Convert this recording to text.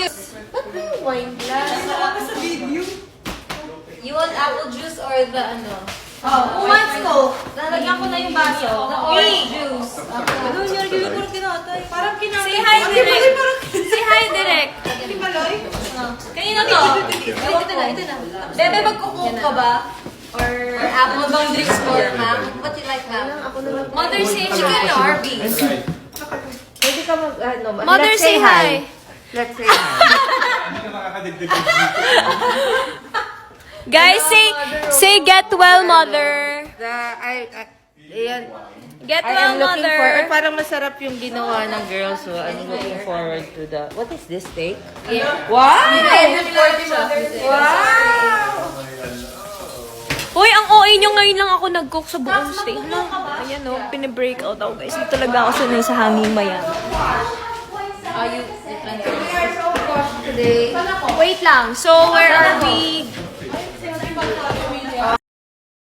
juice. Ba't may wine glass? Sa video. You want apple juice or the ano? Who wants Coke? Lalagyan ko na yung baso. The orange juice. Ano yung parang kinatay? Parang kinatay. Say hi, Direk. Say hi, Direk. Hindi malay. Kanina to. Ito na. Bebe, magkukook ka ba? Or apple bang drinks mo, ma'am? What you like, ma'am? Mother, say chicken or Arby's? Pwede ka mag, ano, Mother, let's say hi. Let's say hi. Hindi ka makakadagdag ng Guys, say get well, mother. Ayan. Get I well, am looking mother. for, parang masarap yung ginawa ng girls, so I'm looking forward to the, what is this steak? Yeah. Wow! Uy, ang OA nyo ngayon lang ako nag-cook sa buong state. Ayan o, pinibreak out ako guys. Hindi talaga ako sanay sa hangin mayan. Today. Wait lang. So, where are we?